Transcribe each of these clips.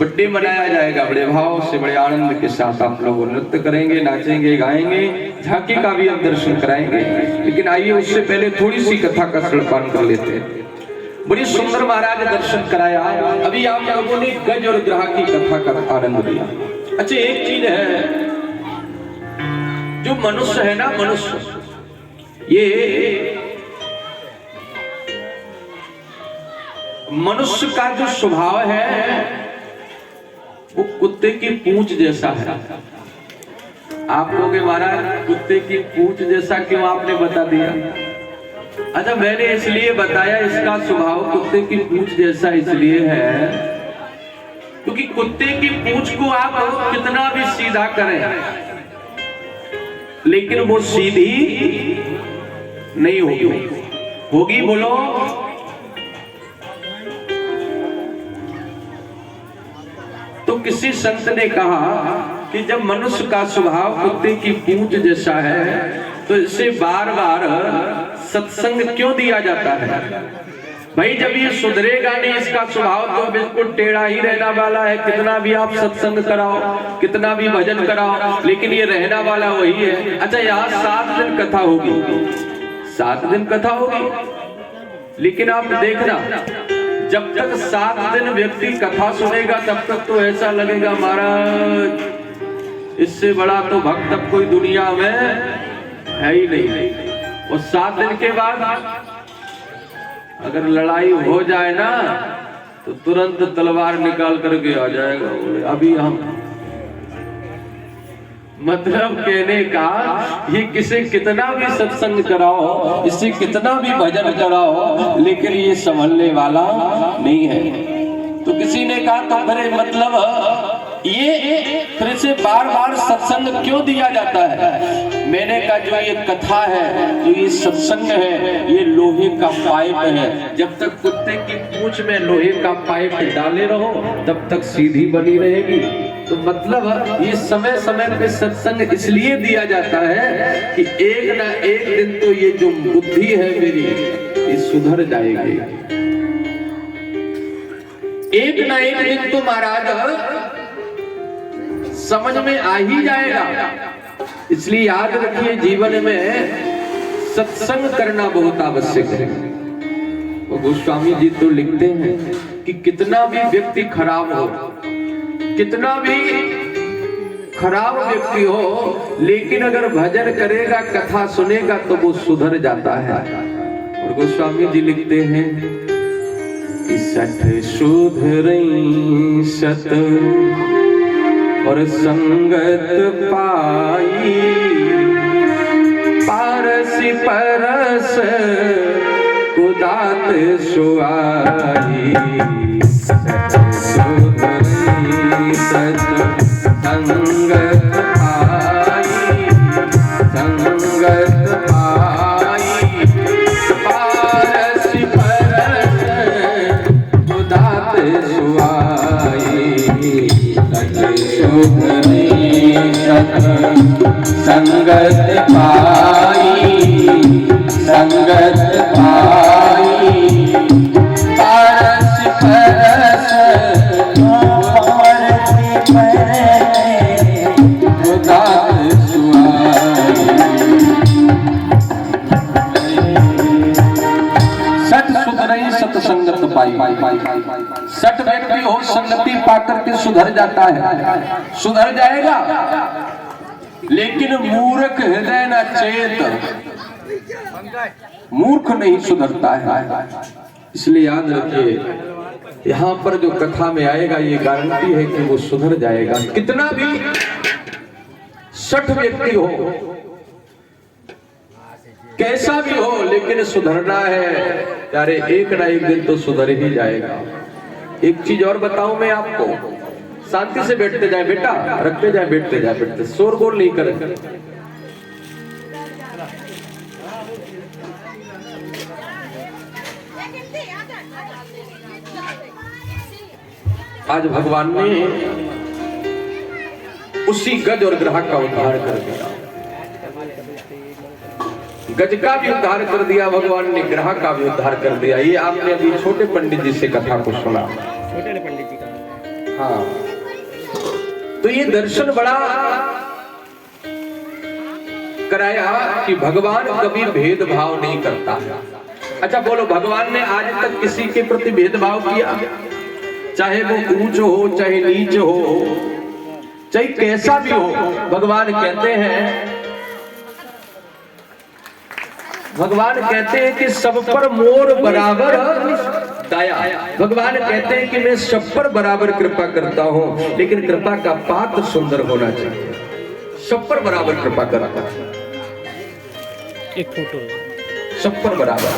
Birthday मनाया जाएगा, बड़े भाव से बड़े आनंद के साथ आप लोग नृत्य करेंगे, नाचेंगे, गाएंगे, झांकी का भी हम दर्शन कराएंगे। लेकिन आइए उससे पहले थोड़ी सी कथा का श्रवण कर लेते हैं। बड़ी सुंदर महाराज दर्शन कराया। अभी आप लोगों ने गज और ग्राह की कथा का आनंद लिया। अच्छा, एक चीज है, जो मनुष्य है ना, मनुष्य का जो स्वभाव है वो कुत्ते की पूंछ जैसा है। आप लोग महाराज कुत्ते की पूंछ जैसा क्यों आपने बता दिया? अच्छा, मैंने इसलिए बताया इसका स्वभाव कुत्ते की पूंछ जैसा इसलिए है क्योंकि कुत्ते की पूंछ को आप कितना भी सीधा करें लेकिन वो सीधी नहीं होगी बोलो। तो किसी संत ने कहा कि जब मनुष्य का स्वभाव कुत्ते की पूंछ जैसा है तो इसे बार बार सत्संग क्यों दिया जाता है? भाई जब ये सुधरेगा नहीं, इसका स्वभाव तो बिल्कुल टेढ़ा ही रहना वाला है। कितना भी आप सत्संग कराओ, कितना भी भजन कराओ, लेकिन ये रहना वाला वही है। अच्छा, यहाँ 7 दिन कथा होगी, 7 दिन कथा होगी, लेकिन आप देखना जब तक 7 दिन व्यक्ति कथा सुनेगा तब तक तो ऐसा लगेगा महाराज इससे बड़ा तो भक्त अब कोई दुनिया में है ही नहीं। और 7 दिन के बाद अगर लड़ाई हो जाए ना तो तुरंत तलवार निकाल करके आ जाएगा। अभी हम मतलब कहने का ये किसे कितना भी सत्संग कराओ, इससे कितना भी भजन कराओ, लेकिन ये संभलने वाला नहीं है। तो किसी ने कहा तो फिर मतलब ये फिर से बार बार सत्संग क्यों दिया जाता है? मैंने कहा जो ये कथा है, जो ये सत्संग है, ये लोहे का पाइप है। जब तक कुत्ते की पूंछ में लोहे का पाइप डाले रहो तब तक सीधी बनी रहेगी। तो मतलब ये समय समय पे सत्संग इसलिए दिया जाता है कि एक ना एक दिन तो ये जो बुद्धि है मेरी ये सुधर जाएगी। एक ना एक दिन तो महाराज समझ में आ ही जाएगा। इसलिए याद रखिए जीवन में सत्संग करना बहुत आवश्यक है। वो गोस्वामी जी तो लिखते हैं कि कितना भी व्यक्ति खराब हो, कितना भी खराब व्यक्ति हो, लेकिन अगर भजन करेगा, कथा सुनेगा तो वो सुधर जाता है। और गोस्वामी जी लिखते हैं कि सठ सुधरई सत और संगत पाई, पारसी परस कुदात सुआई। सत संगत पाई, संगत पाई, पारसी परस कुदात सुआई। संगत पाई, संगत पाई, पारस परस कुदात सुआई। सठ सुधरई सत्संगत पाई। सठ व्यक्ति हो संगति पाकर के सुधर जाता है, सुधर जाएगा। लेकिन मूर्ख हृदय न चेत, मूर्ख नहीं सुधरता है। इसलिए याद रखिए यहाँ पर जो कथा में आएगा ये गारंटी है कि वो सुधर जाएगा। कितना भी 60 व्यक्ति हो, कैसा भी हो, लेकिन सुधरना है यारे, एक ना एक दिन तो सुधर ही जाएगा। एक चीज और बताऊं मैं आपको, शांति से बैठते जाए बेटा, रखते जाए, बैठते जाए, बैठते, शोरगुल नहीं करें। आज भगवान ने उसी गज और ग्राहक का उद्धार कर दिया। गज का भी उद्धार कर दिया भगवान ने, ग्राहक का भी उद्धार कर दिया। ये आपने अभी छोटे पंडित जी से कथा को सुना। छोटे पंडित जी का हाँ, तो ये दर्शन बड़ा कराया कि भगवान कभी भेदभाव नहीं करता है। अच्छा बोलो, भगवान ने आज तक किसी के प्रति भेदभाव किया? चाहे वो ऊंच हो, चाहे नीच हो, चाहे कैसा भी हो, भगवान कहते हैं कि सब पर मोर बराबर दया। भगवान कहते हैं कि मैं सब पर बराबर कृपा करता हूं, लेकिन कृपा का पात्र सुंदर होना चाहिए। सब पर बराबर कृपा करता है, एक फोटो सब पर बराबर,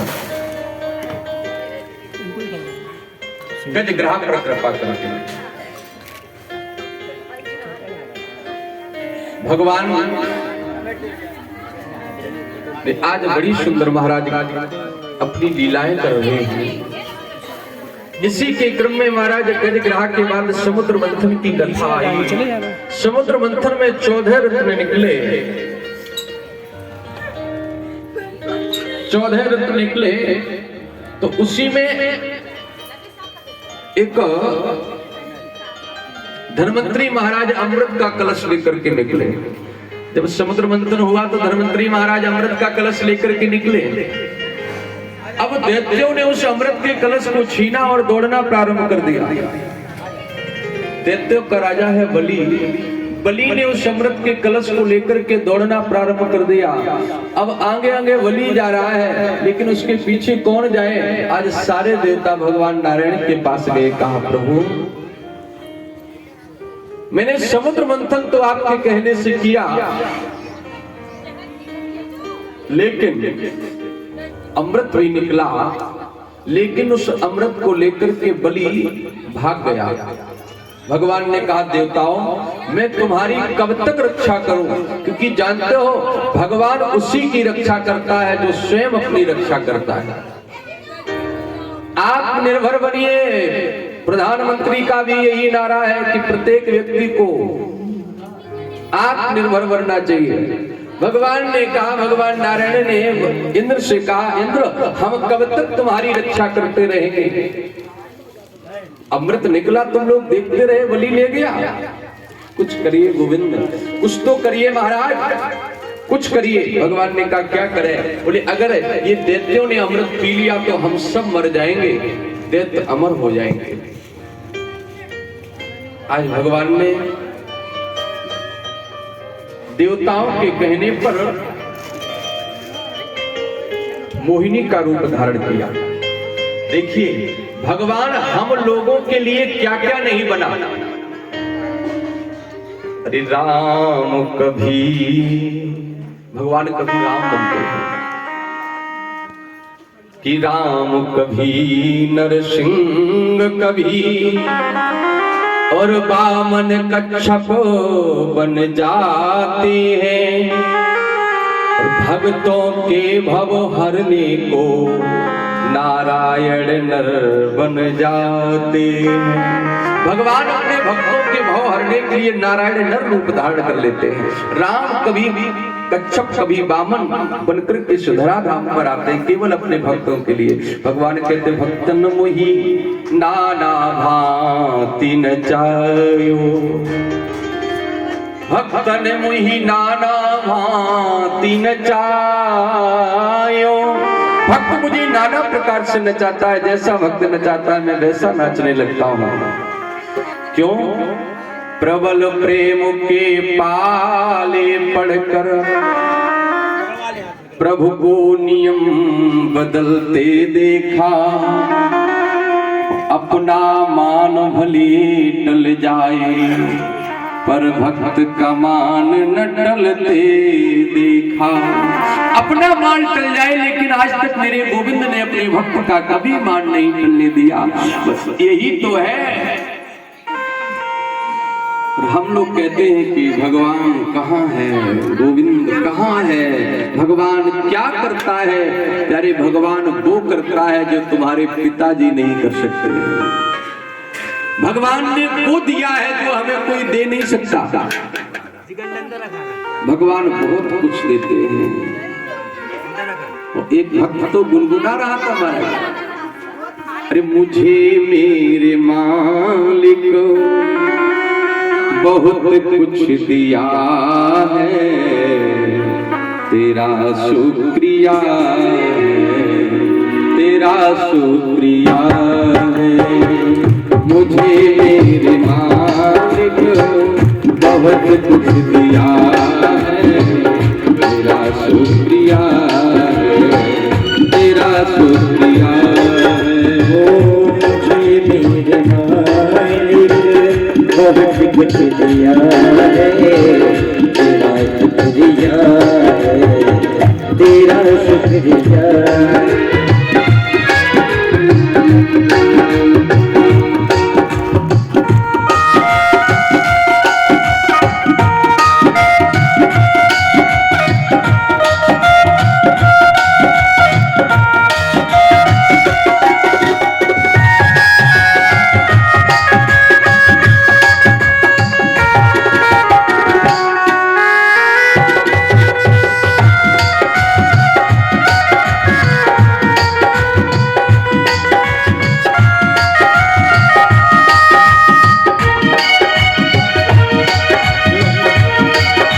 गज ग्राहक पर कृपा करते हैं। भगवान आज बड़ी सुंदर महाराज अपनी लीलाएं कर रहे हैं। इसी के क्रम में महाराज गज ग्राहक के बाद समुद्र मंथन की कथा आई। समुद्र मंथन में 14 रत्न निकले, 14 रत्न निकले, तो उसी में एक धन्वंतरी महाराज अमृत का कलश लेकर के निकले। जब समुद्र मंथन हुआ तो धन्वंतरी महाराज अमृत का कलश लेकर के निकले। अब दैत्यों ने उस अमृत के कलश को छीना और दौड़ना प्रारंभ कर दिया। दैत्यों का राजा है बलि। बलि ने उस अमृत के कलश को लेकर के दौड़ना प्रारंभ कर दिया। अब आगे आगे बलि जा रहा है, लेकिन उसके पीछे कौन जाए? आज सारे देवता भगवान नारायण के पास गए, कहा प्रभु मैंने समुद्र मंथन तो आपके कहने से किया, लेकिन अमृत भी निकला, लेकिन उस अमृत को लेकर के बलि भाग गया। भगवान ने कहा देवताओं मैं तुम्हारी कब तक रक्षा करूं, क्योंकि जानते हो भगवान उसी की रक्षा करता है जो स्वयं अपनी रक्षा करता है। आत्मनिर्भर बनिए। प्रधानमंत्री का भी यही नारा है कि प्रत्येक व्यक्ति को आत्मनिर्भर बनना चाहिए। भगवान ने कहा, भगवान नारायण ने इंद्र से कहा, इंद्र हम कब तक तुम्हारी रक्षा करते रहेंगे? अमृत निकला, तुम लोग देखते रहे, बलि ले गया। कुछ करिए गोविंद, कुछ तो करिए महाराज, कुछ करिए। भगवान ने कहा क्या करें? बोले अगर ये दैत्यों ने अमृत पी लिया तो हम सब मर जाएंगे, दैत्य अमर हो जाएंगे। आज भगवान ने देवताओं के कहने पर मोहिनी का रूप धारण किया। देखिए भगवान हम लोगों के लिए क्या क्या नहीं बना। अरे राम कभी, भगवान कभी राम बनते हैं कि राम कभी नरसिंह कभी और बामन कच्छप बन जाते हैं, और भक्तों के भव हरने को नारायण नर बन जाते हैं। भगवान अपने भक्तों के भव हरने के लिए नारायण नर रूप धारण कर लेते हैं। राम कभी कच्छप कभी बामन बनकर के सुधरा धाम पर आते हैं केवल अपने भक्तों के लिए। भगवान कहते भक्तन मोहि नाना भांति नचायो, भक्तन मोहि नाना भांति नचायो। भक्त मुझे नाना प्रकार से नचाता है, जैसा भक्त नचाता है मैं वैसा नाचने लगता हूँ। क्यों? प्रबल प्रेम के पाले पढ़कर प्रभु को नियम बदलते देखा, अपना मान भले टल जाए पर भक्त का मान न टलते देखा। अपना मान टल जाए लेकिन आज तक मेरे गोविंद ने अपने भक्त का कभी मान नहीं टलने दिया। बस यही तो है। और हम लोग कहते हैं कि भगवान कहाँ है, गोविंद कहाँ है, भगवान क्या करता है? यारे भगवान वो करता है जो तुम्हारे पिताजी नहीं कर सकते। भगवान ने वो दिया है जो हमें कोई दे नहीं सकता। भगवान बहुत कुछ देते हैं। एक भक्त तो गुनगुना रहा था महाराज, अरे मुझे मेरे मालिक बहुत कुछ दिया है, तेरा शुक्रिया है, तेरा शुक्रिया है। मुझे मेरे मालिक बहुत कुछ दिया है, तेरा शुक्रिया है, तेरा शुक्रिया है। मुझे मेरे मालिक बहुत कुछ दिया है, तेरा शुक्रिया है, तेरा शुक्रिया।